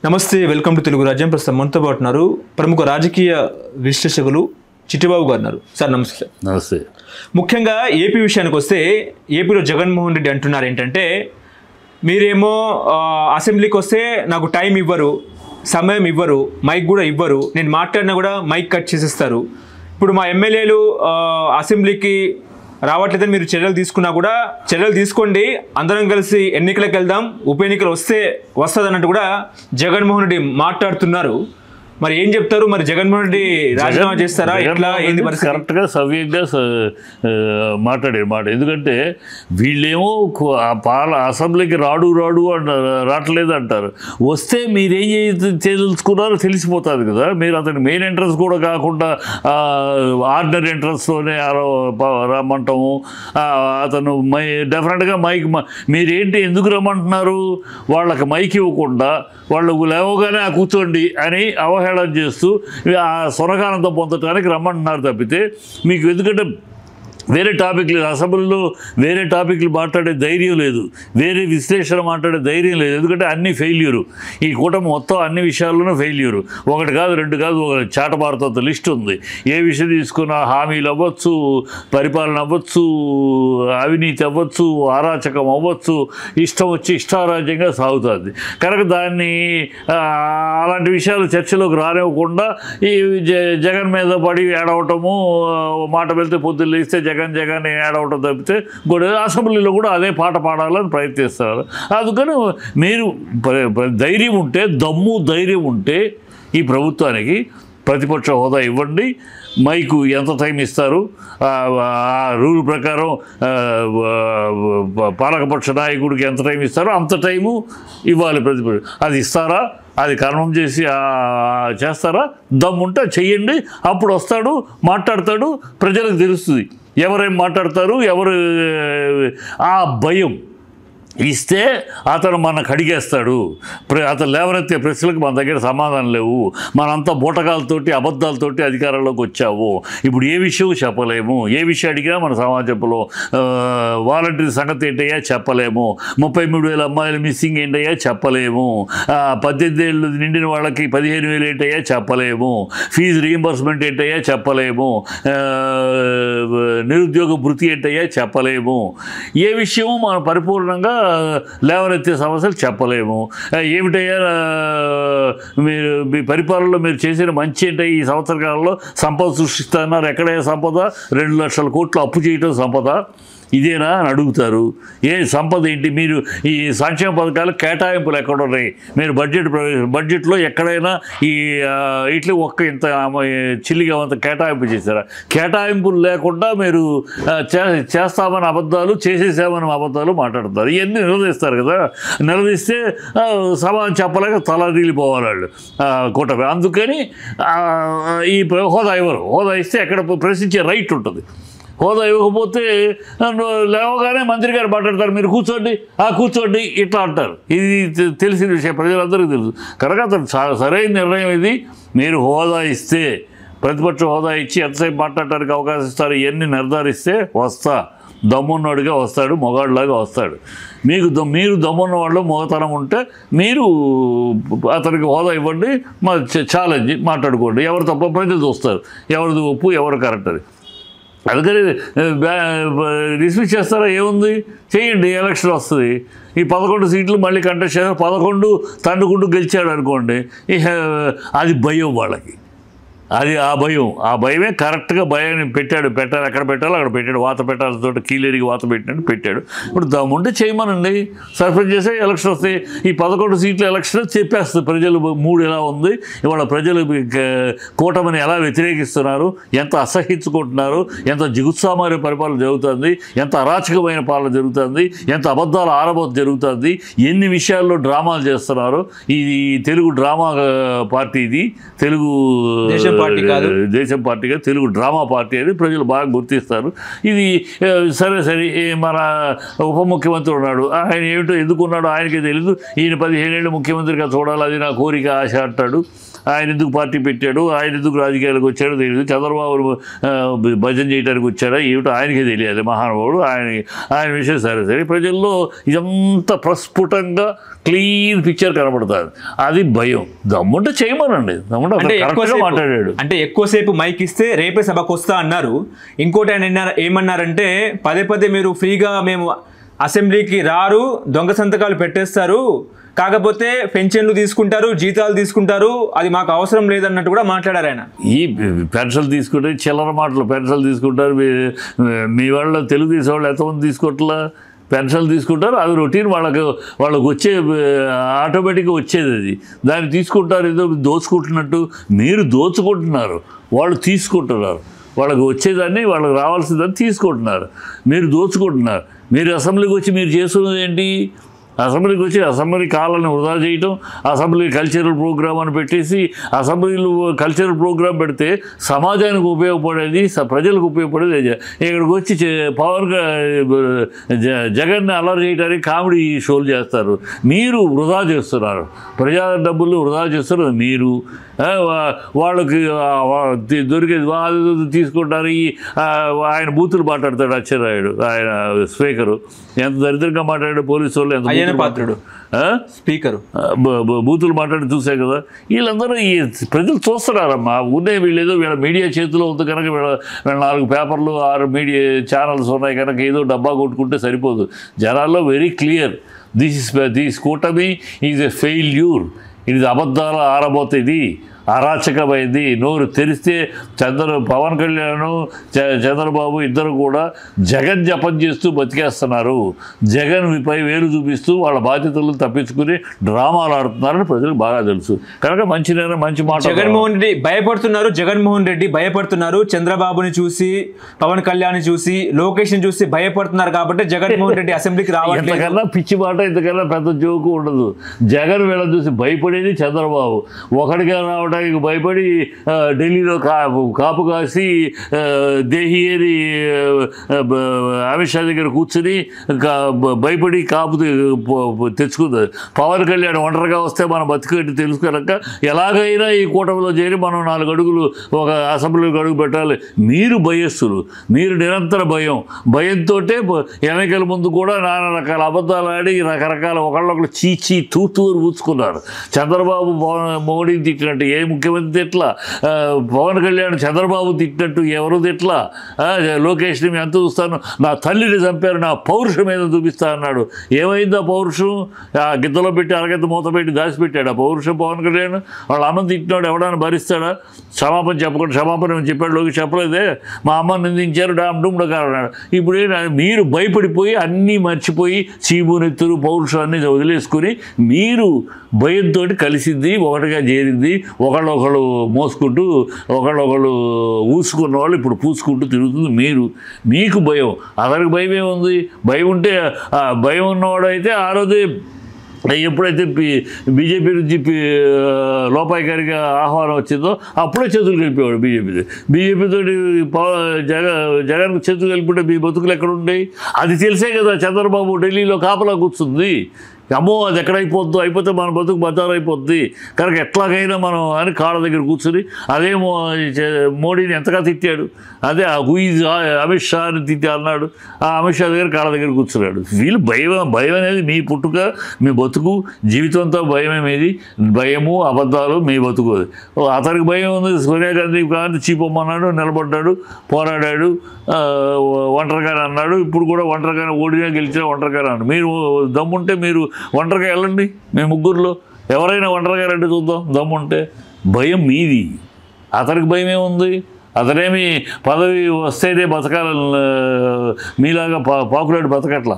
నమస్తే, welcome to Telugu రాజ్యం. ప్రస్తుతం మనతో పాటు ఉన్నారు ప్రముఖ రాజకీయ విశ్లేషకులు చిట్టిబాబు గారు ఉన్నారు. సార్ నమస్తే. నమస్తే. ముఖ్యంగా ఏపీ విషయానికి వస్తే, ఏపీలో జగన్మోహన్ రెడ్డి అంటున్నారు ఏంటంటే, మీరేమో అసెంబ్లీకి వస్తే నాకు టైం ఇవ్వరు, సమయం ఇవ్వరు, మైక్ కూడా ఇవ్వరు, నేను మాట్లాడినా కూడా మైక్ కట్ చేసేస్తారు. ఇప్పుడు మా ఎమ్మెల్యేలు అసెంబ్లీకి రావట్లేదని మీరు చర్యలు తీసుకున్నా కూడా చర్యలు తీసుకోండి, అందరం కలిసి ఎన్నికలకు వెళ్దాం, ఉప ఎన్నికలు వస్తుంది అన్నట్టు కూడా జగన్మోహన్ రెడ్డి మాట్లాడుతున్నారు. మరి ఏం చెప్తారు? మరి జగన్మోహన్ రెడ్డి రాజీనామా చేస్తారా? ఎట్లా ఏంది పరిస్థితి? కరెక్ట్గా సవ్యంగా మాట్లాడారు మాట. ఎందుకంటే వీళ్ళేమో అసెంబ్లీకి రావట్లేదు అంటారు. వస్తే మీరేం చేయదలుచుకున్నారో తెలిసిపోతుంది కదా. మీరు అతని మెయిన్ ఎంట్రన్స్ కూడా కాకుండా ఆర్డినరీ ఎంట్రన్స్తోనే రమ్మంటాము. అతను డెఫినెట్గా మైక్ మీరేంటి ఎందుకు రమ్మంటున్నారు? వాళ్ళకి మైక్ ఇవ్వకుండా వాళ్ళు లేవగానే కూర్చోండి అని అవహేళన చేస్తూ ఆ సొనగానంతో పొందటానికి రమ్మంటున్నారు తప్పితే మీకు ఎందుకంటే వేరే టాపిక్లు అసెంబ్లీలో వేరే టాపిక్లు మాట్లాడే ధైర్యం లేదు, వేరే విశ్లేషణ మాట్లాడే ధైర్యం లేదు. ఎందుకంటే అన్ని ఫెయిల్యూరు, ఈ కూటమి మొత్తం అన్ని విషయాల్లోనూ ఫెయిల్యూరు. ఒకటి కాదు రెండు కాదు, ఒక చాటమారుతంత లిస్ట్ ఉంది. ఏ విషయం తీసుకున్నా హామీలు అవ్వచ్చు, పరిపాలన అవ్వచ్చు, అవినీతి అవ్వచ్చు, అరాచకం అవ్వచ్చు, ఇష్టం వచ్చి ఇష్టారాజ్యంగా సాగుతుంది. కనుక దాన్ని అలాంటి విషయాలు చర్చలోకి రానివ్వకుండా ఈ జగన్ మీద పడి ఏడవటము, మాట వెళ్తే పొద్దున్న లేస్తే జగన్ యాడ్ అవటం తప్పితే అసెంబ్లీలో కూడా అదే పాట పాడాలని ప్రయత్నిస్తారు. అందుకని మీరు ధైర్యం ఉంటే, ధైర్యం ఉంటే ఈ ప్రభుత్వానికి ప్రతిపక్ష హోదా ఇవ్వండి. మైకు ఎంత టైం ఇస్తారు? రూల్ ప్రకారం పాలకపక్ష నాయకుడికి ఎంత టైం ఇస్తారో అంత టైము ఇవ్వాలి ప్రతిపక్ష. అది ఇస్తారా? అది కన్ఫర్మ్ చేసి చేస్తారా? దమ్ముంటే చెయ్యండి. అప్పుడు వస్తాడు, మాట్లాడతాడు, ప్రజలకు తెలుస్తుంది ఎవరేం మాట్లాడతారు, ఎవరు. ఆ భయం ఇస్తే అతను మనకు అడిగేస్తాడు. అతను లేవనెత్తే ప్రశ్నలకు మన దగ్గర సమాధానం లేవు. మనంతా బూటకాలతోటి అబద్ధాలతోటి అధికారంలోకి వచ్చావు. ఇప్పుడు ఏ విషయం చెప్పలేము, ఏ విషయం అడిగినా మన సమాజంలో వాలంటీర్ సంగతి ఏంటయ్యా చెప్పలేము, 33,000 అమ్మాయిలు మిస్సింగ్ ఏంటయ్యా చెప్పలేము, 18 ఏళ్ళు నిండిన వాళ్ళకి 15,000 ఏంటయ్యా చెప్పలేము, ఫీజు రీయింబర్స్మెంట్ ఏంటయ్యా చెప్పలేము, నిరుద్యోగ భృతి ఏంటయ్యా చెప్పలేము. ఏ విషయము మనం పరిపూర్ణంగా లేవనెత్తే సమస్యలు చెప్పలేము. ఏమిటయ్యా మీరు మీ పరిపాలనలో మీరు చేసిన మంచి ఏంటో ఈ సంవత్సర కాలంలో సంపద సృష్టిస్తున్నారు, ఎక్కడైనా సంపద 2 లక్షల కోట్లు అప్పు చేయటం సంపద ఇదేనా అని అడుగుతారు. ఏ సంపద ఏంటి? మీరు ఈ సంక్షేమ పథకాలు కేటాయింపులు ఎక్కడ ఉన్నాయి? మీరు బడ్జెట్లో ఎక్కడైనా ఈ ఇట్లా ఇంత చిల్లిగా అంత కేటాయింపు చేశారా? కేటాయింపులు లేకుండా మీరు చేస్తామని అబద్ధాలు, చేసేసామని అబద్ధాలు మాట్లాడతారు. ఇవన్నీ నిలదీస్తారు కదా. నిలదీస్తే సమాధానం చెప్పలేక తలదిలిపోవాలి వాళ్ళు కూటమి. అందుకని ఈ హోదా ఇవ్వరు. హోదా ఇస్తే ఎక్కడ ప్రశ్నించే రైట్ ఉంటుంది. హోదా ఇవ్వకపోతే లేవగానే మంత్రి గారు మాట్లాడతారు, మీరు కూర్చోండి ఇట్లా అంటారు. ఇది తెలిసిన విషయం, ప్రజలందరికీ తెలుసు. కనుక అతను సరైన నిర్ణయం ఇది. మీరు హోదా ఇస్తే, ప్రతిపక్ష హోదా ఇచ్చి ఎంతసేపు మాట్లాడటానికి అవకాశం ఇస్తారు, ఇవన్నీ నిర్ధారిస్తే దమ్మున్నవాడిగా వస్తాడు, మొగాడిలాగా వస్తాడు. మీరు దమ్మున్న వాళ్ళు మొగతనం ఉంటే మీరు అతనికి హోదా ఇవ్వండి, ఛాలెంజ్ మాట్లాడుకోండి. ఎవరు తప్ప ప్రజలు చూస్తారు, ఎవరిది ఒప్పు ఎవరు కరెక్ట్ అని. అందుకని డిస్మిస్ చేస్తారా? ఏముంది, చేయండి. ఎలక్షన్ వస్తుంది, ఈ 11 సీట్లు మళ్ళీ కంటెస్ట్ చేస్తారు. 11 తండ్రుకుంటూ గెలిచాడు అనుకోండి, అది భయం వాళ్ళకి. అది ఆ భయమే కరెక్ట్గా భయాన్ని పెట్టాడు. ఎక్కడ పెట్టాలో అక్కడ పెట్టాడు. వాత పెట్టాల్సిన చోట కీలేరికి వాత పెట్టాడు. ఇప్పుడు దమ్ముంటే చేయమనండి, సర్పంచ్ చేసే ఎలక్షన్ వస్తాయి. ఈ 11 సీట్ల ఎలక్షన్ చెప్పేస్తుంది ప్రజలు మూడు ఎలా ఉంది, ఇవాళ ప్రజలు కూటమిని ఎలా వ్యతిరేకిస్తున్నారు, ఎంత అసహించుకుంటున్నారు, ఎంత జిగుత్సామార్య పరిపాలన జరుగుతుంది, ఎంత అరాచకమైన పాలన జరుగుతుంది, ఎంత అబద్ధాల ఆరబోత జరుగుతుంది, ఎన్ని విషయాల్లో డ్రామాలు చేస్తున్నారు. ఇది తెలుగు డ్రామా పార్టీ, ఇది తెలుగు దేశం పార్టీగా తెలుగు డ్రామా పార్టీ అని ప్రజలు బాగా గుర్తిస్తారు. ఇది సరే మన ఉప ముఖ్యమంత్రి ఉన్నాడు, ఆయన ఏమిటో ఎందుకున్నాడో ఆయనకే తెలీదు. ఈయన 15 ఏళ్ళు ముఖ్యమంత్రిగా చూడాలి, అది నా కోరిక ఆశ అంటాడు. ఆయన ఎందుకు పార్టీ పెట్టాడు, ఆయన ఎందుకు రాజకీయాలకు వచ్చాడో తెలియదు, చంద్రబాబు భజన చేయడానికి వచ్చాడా ఏమిటో ఆయనకే తెలియాలి మహానుభావుడు. ఆయన విషయం సరే ప్రజల్లో ఇదంతా ప్రస్ఫుటంగా క్లీన్ పిక్చర్ కనబడుతుంది. అది భయం. దమ్ముంటే చేయమనండి, దమ్ముంటే కరెక్ట్గా మాట్లాడాడు. అంటే ఎక్కువసేపు మైక్ ఇస్తే రేపే సభకు వస్తా అన్నారు. ఇంకోటి ఆయన ఏమన్నారంటే పదే మీరు ఫ్రీగా మేము అసెంబ్లీకి రారు, దొంగ సంతకాలు పెట్టేస్తారు, కాకపోతే పెన్షన్లు తీసుకుంటారు, జీతాలు తీసుకుంటారు, అది మాకు అవసరం లేదన్నట్టు కూడా మాట్లాడారు ఆయన. ఈ పెన్షన్లు తీసుకుంటే చిల్లర మాటలు, పెన్షన్లు తీసుకుంటారు. మీ వాళ్ళు తెలుగుదేశం వాళ్ళు ఎంతమంది తీసుకోవట్లా పెన్షన్లు తీసుకుంటారు, అది రొటీన్ వాళ్ళకు వచ్చే ఆటోమేటిక్గా వచ్చేది. అది దాన్ని తీసుకుంటారు, ఏదో దోచుకుంటున్నట్టు. మీరు దోచుకుంటున్నారు, వాళ్ళు తీసుకుంటున్నారు. వాళ్ళకి వచ్చేదాన్ని, వాళ్ళకి రావాల్సిందని తీసుకుంటున్నారు, మీరు దోచుకుంటున్నారు. మీరు అసెంబ్లీకి వచ్చి మీరు చేస్తున్నది ఏంటి? అసెంబ్లీకి వచ్చి అసెంబ్లీ కాలాన్ని వృధా చేయటం, అసెంబ్లీ కల్చరల్ ప్రోగ్రామ్ అని పెట్టేసి, అసెంబ్లీలో కల్చరల్ ప్రోగ్రామ్ పెడితే సమాజానికి ఉపయోగపడేది, ప్రజలకు ఉపయోగపడేది. ఇక్కడికి వచ్చి జగన్ని అల్లరి చేయడానికి కామెడీ షోలు చేస్తారు. మీరు వృధా చేస్తున్నారు, ప్రజా డబ్బులు వృధా చేస్తున్నారు మీరు. వాళ్ళకి దొరికేది తీసుకుంటారు. ఆయన బూతులు మాట్లాడతాడు అచ్చెన్నాయుడు, ఆయన స్పీకరు ఎంత దరిద్రంగా మాట్లాడాడు. పోలీసు వాళ్ళు ఎంత పాత్రుడు స్పీకరు బూతులు మాట్లాడి చూసే కదా. వీళ్ళందరూ ఈ ప్రజలు చూస్తున్నారమ్మా. ఉండే వీళ్ళేదో వీళ్ళ మీడియా చేతిలో ఉంది కనుక వీళ్ళ 4 పేపర్లు 6 మీడియా ఛానల్స్ ఉన్నాయి కనుక ఏదో డబ్బా కొట్టుకుంటే సరిపోదు. జనాల్లో వెరీ క్లియర్, దిస్ కూటమి ఈజ్ ఎ ఫెయిల్యూర్. ఇది అబద్ధాల ఆరబోత, ఇది అరాచకమైంది. నోరు తెరిస్తే పవన్ కళ్యాణ్ చంద్రబాబు ఇద్దరు కూడా జగన్ జపం చేస్తూ బతికేస్తున్నారు. జగన్ పై వేలు చూపిస్తూ వాళ్ళ బాధ్యతలను తప్పించుకుని డ్రామాలు ఆడుతున్నారని ప్రజలకు బాగా తెలుసు కనుక మంచి మాట. జగన్మోహన్ రెడ్డి భయపడుతున్నారు. చంద్రబాబుని చూసి, పవన్ కళ్యాణ్ చూసి, లోకేష్ని చూసి భయపడుతున్నారు కాబట్టి జగన్మోహన్ రెడ్డి అసెంబ్లీకి రావట్లేదు. ఇంతకన్నా పిచ్చి మాట, ఇంతకన్నా పెద్ద జోకు ఉండదు. జగన్ వీళ్ళని చూసి భయపడేది చంద్రబాబు. ఒకటిగా రావడం భయపడి ఢిల్లీలో కాపు కాసి దేహియేరి అమిత్ షా దగ్గర కూర్చుని భయపడి కాపు తెచ్చుకుంది. పవన్ కళ్యాణ్ ఒంటరిగా వస్తే మనం బతికేట్టు తెలుసుకోలేక ఎలాగైనా ఈ కూటమిలో చేరి మనం 4 అడుగులు ఒక అసెంబ్లీకి అడుగు పెట్టాలి. మీరు భయస్తులు, మీరు నిరంతర భయంతో ఎన్నికల ముందు కూడా నానా రకాల అబద్ధాలు ఆడి రకరకాల ఒకళ్ళొకళ్ళు చీచి తూతూరు ఊచుకున్నారు. చంద్రబాబు మోడీని తిట్టినట్టు ఏ ముఖ్యమంత్రి తిట్లా, పవన్ కళ్యాణ్ చంద్రబాబు తిట్టినట్టు ఎవరు తిట్లా. లోకేష్ని మేము ఎంత చూస్తాను, నా తల్లిని చంపారు, నా పౌరుషం ఏదో చూపిస్తా అన్నాడు. ఏమైంది ఆ పౌరుషం? ఆ గిద్దలో పెట్టి అరగెత్త మూత పెట్టి దాచిపెట్టాడు ఆ పౌరుషం. పవన్ కళ్యాణ్ వాళ్ళ అమ్మని తిట్టినాడు, ఎవడన్నా భరిస్తాడా? క్షమాపణ చెప్పకుండా క్షమాపణ చెప్పాడు. లోకేష్ చెప్పలేదే, మా అమ్మని నిందించారు డామ్ డూమ్ అన్నాడు. ఇప్పుడు మీరు భయపడిపోయి అన్నీ మర్చిపోయి చీబునెత్తులు పౌరుషాన్ని వదిలేసుకుని మీరు భయంతో కలిసింది, ఒకటిగా చేరింది, ఒకళ్ళొకళ్ళు మోసుకుంటూ ఒకళ్ళొకళ్ళు ఊసుకున్న వాళ్ళు ఇప్పుడు పూసుకుంటూ తిరుగుతుంది. మీకు భయం, అతనికి భయం ఏముంది? భయం ఉంటే భయం ఉన్నవాడు అయితే ఆ రోజే ఎప్పుడైతే బీజేపీ నుంచి లోపాయికారిగా ఆహ్వానం వచ్చిందో అప్పుడే చేతులు కలిపేవాడు బీజేపీతో జగన్ చేతులు కలిపితే మీ బతుకులు ఎక్కడ ఉండేవి? అది తెలిసే కదా చంద్రబాబు ఢిల్లీలో కాపలా కూర్చుంది. అమ్మో అది ఎక్కడైపోద్దో, అయిపోతే మన బతుకు బతారైపోద్ది కనుక ఎట్లాగైనా మనం అని కాళ్ళ దగ్గర కూర్చుని అదేమో మోడీని ఎంతగా తిట్టాడు. అదే అమిత్ షాని తిట్టి అన్నాడు. ఆ అమిత్ షా దగ్గర కాళ్ళ దగ్గర కూర్చున్నాడు. వీళ్ళు భయం అనేది మీ పుట్టుక, మీ బతుకు, జీవితంతో భయమే మీది. భయము అబద్ధాలు మీ బతుకు. అతనికి భయం ఉంది. సోనియా గాంధీ చీపమ్మన్నాడు, నిలబడ్డాడు, పోరాడాడు, ఒంటరిగానే అన్నాడు. ఇప్పుడు కూడా ఒంటరిగానే ఓడినా గెలిచినా ఒంటరిగానే అన్నాడు. మీరు దమ్ముంటే మీరు ఒంటరిగా వెళ్ళండి. మీ ముగ్గురులో ఎవరైనా ఒంటరిగా రండి చూద్దాం దమ్ముంటే. భయం మీది, అతనికి భయం ఏముంది? అతనేమి పదవి వస్తేనే బతకాలని మీలాగా పాపులాడి బతకట్లా.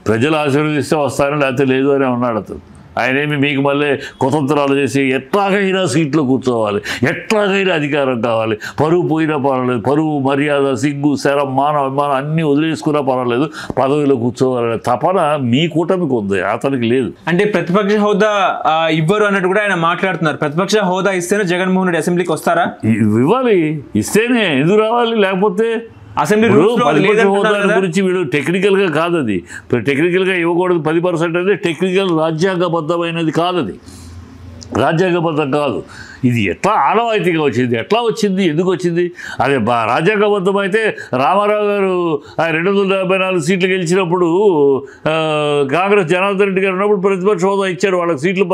ప్రజలు ఆశీర్వదిస్తే వస్తారని, లేకపోతే లేదు అని ఉన్నాడు అతను. ఆయనేమి మీకు మళ్ళీ కుతంత్రాలు చేసి ఎట్లాగైనా సీట్లో కూర్చోవాలి, ఎట్లాగైనా అధికారం కావాలి, పరువు పోయినా పర్వాలేదు, పరువు మర్యాద సిగ్గు శరం మానవ అభిమానం అన్నీ వదిలేసుకున్నా పర్వాలేదు, పదవిలో కూర్చోవాలనే తపన మీ కూటమికి ఉంది, అతనికి లేదు. అంటే ప్రతిపక్ష హోదా ఇవ్వరు అన్నట్టు కూడా ఆయన మాట్లాడుతున్నారు. ప్రతిపక్ష హోదా ఇస్తేనే జగన్మోహన్ రెడ్డి అసెంబ్లీకి వస్తారా? ఇవ్వాలి, ఇస్తేనే ఎందుకు రావాలి? లేకపోతే అసెంబ్లీ గురించి వీడు టెక్నికల్గా కాదు, అది టెక్నికల్గా ఇవ్వకూడదు 10% అనేది టెక్నికల్ రాజ్యాంగబద్ధమైనది కాదు. అది రాజ్యాంగబద్ధం కాదు. ఇది ఎట్లా ఆనవాయితీగా వచ్చింది, ఎట్లా వచ్చింది, ఎందుకు వచ్చింది? అదే రాజ్యాంగబద్ధం అయితే రామారావు గారు 274 సీట్లు గెలిచినప్పుడు కాంగ్రెస్ జనార్దన్ రెడ్డి గారు ఉన్నప్పుడు ప్రతిపక్ష హోదా ఇచ్చారు. వాళ్ళకి సీట్లు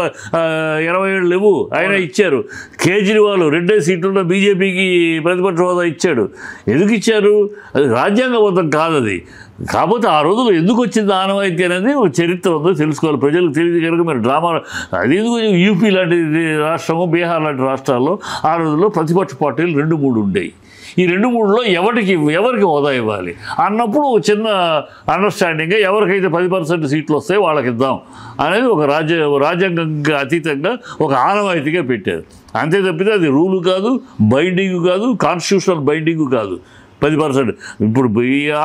27 లేవు, అయినా ఇచ్చారు. కేజ్రీవాల్ 2 సీట్లలో బీజేపీకి ప్రతిపక్ష హోదా ఇచ్చాడు. ఎందుకు ఇచ్చారు? అది రాజ్యాంగబద్ధం కాదు. అది కాకపోతే ఆ రోజులు ఎందుకు వచ్చింది ఆనవాయితీ అనేది ఒక చరిత్ర ఉందో తెలుసుకోవాలి. ప్రజలకు తెలియదు కనుక మీరు డ్రామా అది ఎందుకు. యూపీ లాంటి రాష్ట్రము, బీహార్ లాంటి రాష్ట్రాల్లో ఆ రోజుల్లో ప్రతిపక్ష పార్టీలు 2-3 ఉండేవి. ఈ 2-3లో ఎవరికి హోదా ఇవ్వాలి అన్నప్పుడు చిన్న అండర్స్టాండింగ్గా ఎవరికైతే 10% సీట్లు వస్తాయో వాళ్ళకి ఇద్దాం అనేది ఒక రాజ్యాంగంగా అతీతంగా ఒక ఆనవాయితీగా పెట్టారు. అంతే తప్పితే అది రూలు కాదు, బైండింగ్ కాదు, కాన్స్టిట్యూషనల్ బైండింగ్ కాదు. 10%. ఇప్పుడు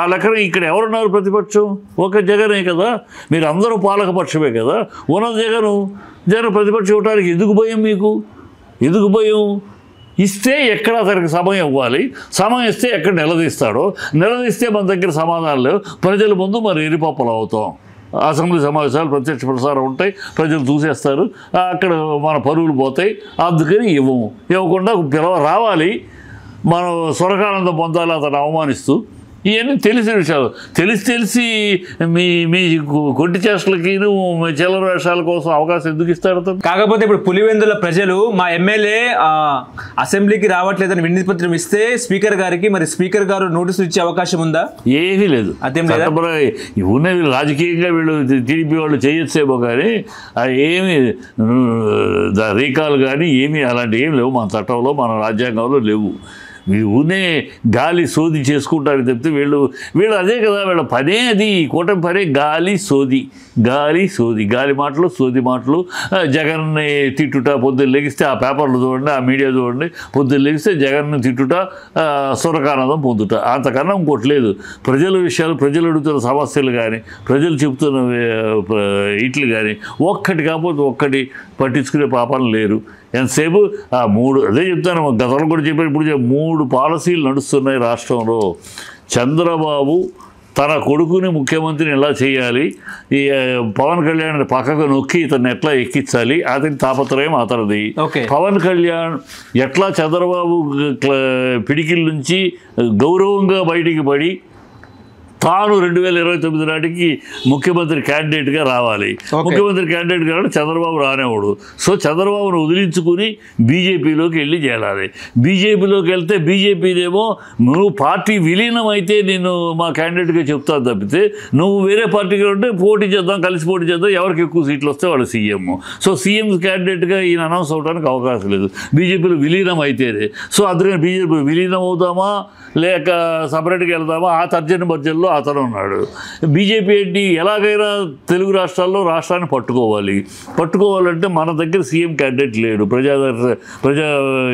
ఆ లెక్కన ఇక్కడ ఎవరున్నారు ప్రతిపక్షం? ఒక జగనే కదా. మీరు అందరూ పాలకపక్షమే కదా. ఉన్నది జగన్ ప్రతిపక్షం ఇవ్వడానికి ఎందుకు భయం మీకు? ఎందుకు భయం? ఇస్తే ఎక్కడ అతనికి సమయం ఇవ్వాలి, సమయం ఇస్తే ఎక్కడ నిలదీస్తాడో, నిలదీస్తే మన దగ్గర సమాధానం లేవు, ప్రజల ముందు మరి ఎరిపప్పలు అవుతాం. అసెంబ్లీ సమావేశాలు ప్రత్యక్ష ప్రసారం ఉంటాయి, ప్రజలు చూసేస్తారు, అక్కడ మన పరువులు పోతాయి. అందుకని ఇవ్వకుండా రావాలి, మనం స్వర్గానందం పొందాలి అతను అవమానిస్తూ. ఇవన్నీ తెలిసిన విషయాలు. తెలిసి మీ కొట్టి చేష్టలకి చిల్లర వేషాల కోసం అవకాశం ఎందుకు ఇస్తాడు అతను? కాకపోతే ఇప్పుడు పులివెందుల ప్రజలు మా ఎమ్మెల్యే అసెంబ్లీకి రావట్లేదని వినతి పత్రం ఇస్తే స్పీకర్ గారికి, మరి స్పీకర్ గారు నోటీసులు ఇచ్చే అవకాశం ఉందా? ఏమీ లేదు. ఉన్నవి రాజకీయంగా వీళ్ళు టీడీపీ వాళ్ళు చేయొచ్చేమో కానీ ఏమి రీకాల్ కానీ ఏమీ అలాంటివి ఏమి లేవు. మన చట్టంలో, మన రాజ్యాంగంలో లేవు. ఊనే గాలి సోది చేసుకుంటారు తప్పితే వీళ్ళు అదే కదా వీళ్ళ పనే. అది కూటమి పనే గాలి సోది, గాలి మాటలు, సోది మాటలు. జగన్ని తిట్టుట, పొద్దున్న లెగిస్తే ఆ పేపర్లు చూడండి, ఆ మీడియా చూడండి, పొద్దున్న లెగిస్తే జగన్ని తిట్టుట, సురకానందం పొందుట, అంతకన్నా ఇంకోటి లేదు. ప్రజల విషయాలు, ప్రజలు అడుగుతున్న సమస్యలు కానీ, ప్రజలు చెబుతున్న ఇట్లు కానీ ఒక్కటి కాకపోతే ఒక్కటి పట్టించుకునే పాపాలు లేరు. ఎంతసేపు ఆ 3 అదే చెప్తాను, గతంలో కూడా చెప్పారు, ఇప్పుడు 3 పాలసీలు నడుస్తున్నాయి రాష్ట్రంలో. చంద్రబాబు తన కొడుకుని ముఖ్యమంత్రిని ఎలా చేయాలి, ఈ పవన్ కళ్యాణ్ పక్కకు నొక్కి ఇతన్ని ఎట్లా ఎక్కించాలి, అతని తాపత్రయం అతనిది. పవన్ కళ్యాణ్ ఎట్లా చంద్రబాబు పిడికిల నుంచి గౌరవంగా బయటికి పడి తాను 2029 నాటికి ముఖ్యమంత్రి క్యాండిడేట్గా రావాలి. ముఖ్యమంత్రి క్యాండిడేట్గా రావాలి, చంద్రబాబు రానేవాడు. సో చంద్రబాబును వదిలించుకుని బీజేపీలోకి వెళ్ళి చేరాలి. బీజేపీలోకి వెళ్తే బీజేపీనేమో నువ్వు పార్టీ విలీనం అయితే నేను మా క్యాండిడేట్గా చెప్తాను తప్పితే, నువ్వు వేరే పార్టీగా ఉంటే పోటీ చేద్దాం, కలిసి పోటీ చేద్దాం, ఎవరికి ఎక్కువ సీట్లు వస్తే వాళ్ళు సీఎం. సో సీఎం క్యాండిడేట్గా ఈయన అనౌన్స్ అవడానికి అవకాశం లేదు, బీజేపీలో విలీనం అయితేనే. సో అందుకని బీజేపీ విలీనం అవుదామా లేక సపరేట్గా వెళ్దామా ఆ తర్జన భర్జనలో అతను ఉన్నాడు. బీజేపీ ఏంటి, ఎలాగైనా తెలుగు రాష్ట్రాల్లో రాష్ట్రాన్ని పట్టుకోవాలంటే మన దగ్గర సీఎం క్యాండిడేట్ లేడు,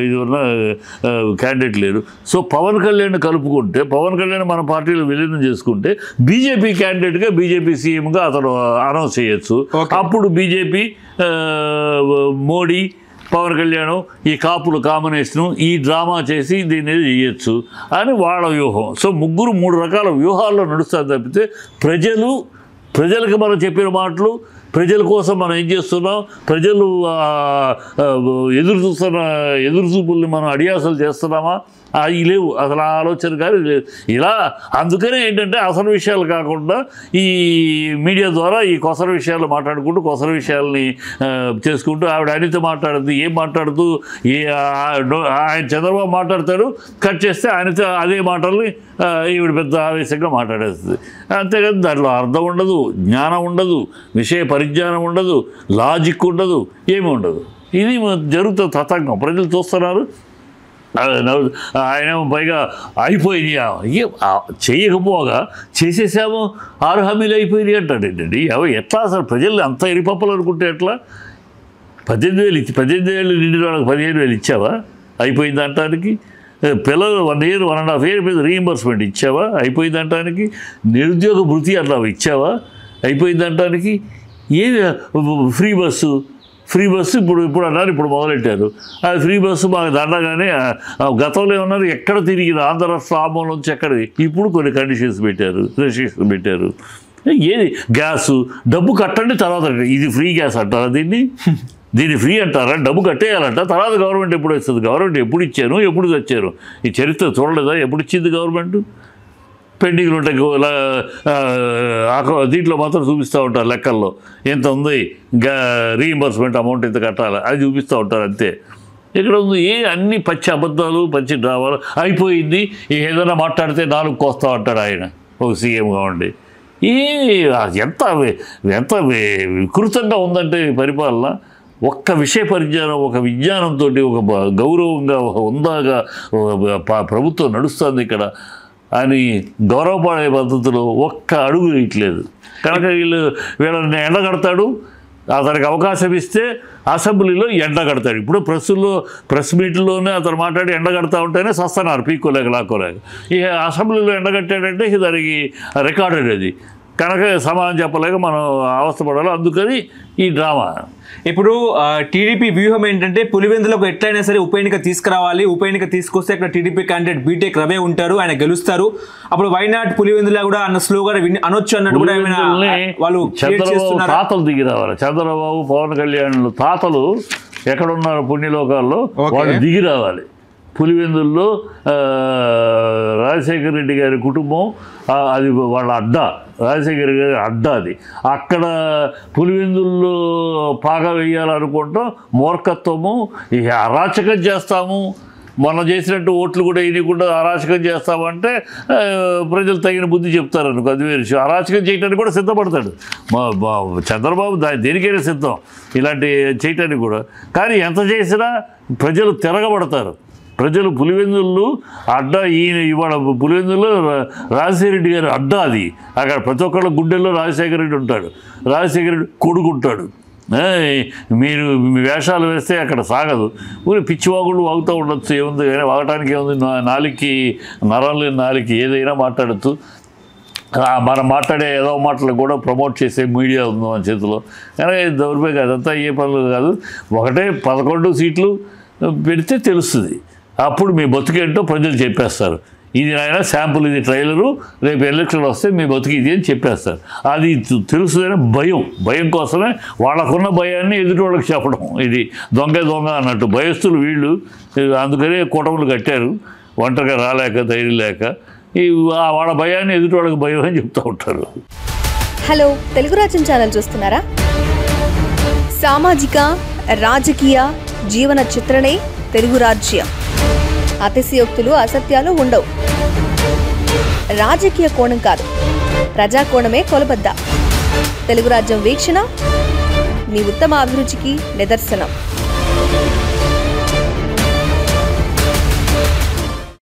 ఇది ఉన్న క్యాండిడేట్ లేడు. సో పవన్ కళ్యాణ్ కలుపుకుంటే, పవన్ కళ్యాణ్ మన పార్టీలో విలీనం చేసుకుంటే బీజేపీ క్యాండిడేట్గా, బీజేపీ సీఎంగా అతను అనౌన్స్ చేయొచ్చు. అప్పుడు బీజేపీ, మోడీ, పవన్ కళ్యాణ్ ఈ కాపుల కాంబినేషను ఈ డ్రామా చేసి దీన్ని చేయొచ్చు అని వాళ్ళ వ్యూహం. సో ముగ్గురు 3 రకాల వ్యూహాల్లో నడుస్తారు తప్పితే ప్రజలకు మనం చెప్పిన మాటలు, ప్రజల కోసం మనం ఏం చేస్తున్నాం, ప్రజలు ఎదురుచూపుల్ని మనం అడియాసలు చేస్తున్నామా, అవి లేవు. అసలు ఆ ఆలోచన కానీ లేదు. ఇలా అందుకనే ఏంటంటే అసలు విషయాలు కాకుండా ఈ మీడియా ద్వారా ఈ కొసర విషయాలు మాట్లాడుకుంటూ, కొసర విషయాల్ని చేసుకుంటూ, ఆవిడ అనిత మాట్లాడుతుంది, ఏం మాట్లాడుతూ ఆయన చంద్రబాబు మాట్లాడతాడు, కట్ చేస్తే అనిత అదే మాటల్ని ఈవిడ పెద్ద ఆవేశంగా మాట్లాడేస్తుంది. అంతేకాదు దాంట్లో అర్థం ఉండదు, జ్ఞానం ఉండదు, విషయ పరిజ్ఞానం ఉండదు, లాజిక్ ఉండదు, ఏమీ ఉండదు. ఇది జరుగుతుంది తతంగం. ప్రజలు చూస్తున్నారు. ఆయన పైగా అయిపోయినాయి, చేయకపోగా చేసేసాము, 6 హామీలు అయిపోయినాయి అంటాడు. ఏంటండి ఎట్లా అసలు ప్రజలు అంత ఎరిపప్పలు అనుకుంటే ఎట్లా? 18,000 నిండిన వాళ్ళకి 15,000 ఇచ్చావా అయిపోయింది అంటానికి? పిల్లలు 1 year 1.5 year మీద రీఎంబర్స్మెంట్ ఇచ్చావా అయిపోయింది అంటానికి? నిరుద్యోగ భృతి అట్లా ఇచ్చావా అయిపోయింది అంటానికి? ఏది ఫ్రీ బస్సు ఇప్పుడు అన్నారు, ఇప్పుడు మొదలెట్టారు. అది ఫ్రీ బస్సు మాకు దండగానే గతంలో ఏమన్నారు, ఎక్కడ తిరిగిన ఆంధ్ర రాష్ట్ర ఆమోం నుంచి ఎక్కడిది, ఇప్పుడు కొన్ని కండిషన్స్ పెట్టారు, రెస్ట్రిక్షన్స్ పెట్టారు. ఏది గ్యాసు డబ్బు కట్టండి తర్వాత ఇది ఫ్రీ గ్యాస్ అంటారా దీన్ని? దీన్ని ఫ్రీ అంటారా? డబ్బు కట్టేయాలంట, తర్వాత గవర్నమెంట్ ఎప్పుడు ఇస్తుంది? గవర్నమెంట్ ఎప్పుడు ఇచ్చాను, ఎప్పుడు తెచ్చారు? ఈ చరిత్ర చూడలేదా? ఎప్పుడు ఇచ్చింది గవర్నమెంట్? పెండింగ్లు ఉంటాయి, దీంట్లో మాత్రం చూపిస్తూ ఉంటారు లెక్కల్లో ఎంత ఉంది, రీఇంబర్స్మెంట్ అమౌంట్ ఎంత కట్టాలి అది చూపిస్తూ ఉంటారు అంతే. ఇక్కడ ఉంది అన్ని పచ్చి అబద్ధాలు, పచ్చి డ్రామాలు. అయిపోయింది, ఏదైనా మాట్లాడితే 4 కోస్తా అంటాడు ఆయన ఒక సీఎంగా ఉండి. ఎంత ఎంత వికృతంగా ఉందంటే పరిపాలన. ఒక్క విషయ పరిజ్ఞానం, ఒక విజ్ఞానంతో, ఒక గౌరవంగా, ఒక హుందాగా ప్రభుత్వం నడుస్తుంది ఇక్కడ అని గౌరవపడే పద్ధతిలో ఒక్క అడుగు ఇట్లేదు. కనుక వీళ్ళని ఎండగడతాడు, అతనికి అవకాశం ఇస్తే అసెంబ్లీలో ఎండగడతాడు. ఇప్పుడు ప్రెస్ మీట్లోనే అతను మాట్లాడి ఎండగడతా ఉంటేనే సస్తున్నారు పీక్కోలేక లాక్కోలేక. ఇక అసెంబ్లీలో ఎండగట్టాడంటే దానికి రికార్డెడ్ అది. కనుక సమాధానం చెప్పలేక మనం అవస్థపడాలి. అందుకని ఈ డ్రామా. ఇప్పుడు టీడీపీ వ్యూహం ఏంటంటే పులివెందులకు ఎట్లయినా సరే ఉప ఎన్నిక తీసుకురావాలి, ఉప ఎన్నిక తీసుకొస్తే అక్కడ టీడీపీ క్యాండిడేట్ బీటెక్ రవే ఉంటారు, ఆయన గెలుస్తారు, అప్పుడు వైనాట్ పులివెందులా కూడా అన్న స్లోగన్ అనొచ్చు అన్నట్టు కూడా వాళ్ళు చంద్రబాబు తాతలు దిగి రావాలి. చంద్రబాబు, పవన్ కళ్యాణ్ తాతలు ఎక్కడున్నారు పుణ్యలోకాల్లో, వాళ్ళు దిగి రావాలి. పులివెందుల్లో రాజశేఖర రెడ్డి గారి కుటుంబం అది వాళ్ళ అడ్డా, రాజశేఖర గారి అడ్డా అది. అక్కడ పులివెందుల్లో పాగా వేయాలనుకుంటాం మూర్ఖత్వము. ఇక అరాచకం చేస్తాము, మొన్న చేసినట్టు ఓట్లు కూడా వేయకుండా అరాచకం చేస్తామంటే ప్రజలు తగిన బుద్ధి చెప్తారు అనుకో, అది వేరే విషయం. అరాచకం చేయడానికి కూడా సిద్ధపడతాడు చంద్రబాబు, దేనికైనా సిద్ధం ఇలాంటి చేయటానికి కూడా. కానీ ఎంత చేసినా ప్రజలు తిరగబడతారు. ప్రజలు పులివెందులు అడ్డా, ఇవాళ పులివెందుల్లో రాజశేఖర రెడ్డి గారు అడ్డా అది. అక్కడ ప్రతి ఒక్కళ్ళ గుండెల్లో రాజశేఖర రెడ్డి ఉంటాడు, రాజశేఖర రెడ్డి కొడుకుంటాడు. మీరు వేషాలు వేస్తే అక్కడ సాగదు. ఊరి పిచ్చివాగుళ్ళు వాగుతూ ఉండొచ్చు, ఏముంది కానీ వాగటానికి ఏముంది? నాలుగుకి నరం లేని నాలుగుకి ఏదైనా మాట్లాడచ్చు. మనం మాట్లాడే ఏదో మాటలు కూడా ప్రమోట్ చేసే మీడియా ఉంది మన చేతిలో. కానీ దౌర్భాగ్యం అదంతా ఏ పనులు కాదు. 11 సీట్లు పెడితే తెలుస్తుంది, అప్పుడు మీ బతుకేంటో ప్రజలు చెప్పేస్తారు. ఇది ఆయన శాంపుల్, ఇది ట్రైలరు, రేపు ఎలక్షన్ వస్తే మీ బతుకు ఇది అని చెప్పేస్తారు. అది తెలుస్తుందని భయం కోసమే వాళ్ళకున్న భయాన్ని ఎదుటి వాళ్ళకి చెప్పడం. ఇది దొంగ అన్నట్టు భయస్తులు వీళ్ళు. అందుకనే కూటములు కట్టారు, ఒంటరిగా రాలేక, ధైర్యం లేక. వాళ్ళ భయాన్ని ఎదుటి వాళ్ళకి భయం అని చెప్తూ ఉంటారు. హలో, తెలుగు రాజ్యం ఛానల్ చూస్తున్నారా? సామాజిక, రాజకీయ, జీవన చిత్రణే తెలుగు రాజ్యం. అతిశయోక్తులు, అసత్యాలు ఉండవు. రాజకీయ కోణం కాదు, ప్రజా కోణమే కొలబద్ద. తెలుగు రాజ్యం వీక్షణ మీ ఉత్తమ అభిరుచికి నిదర్శనం.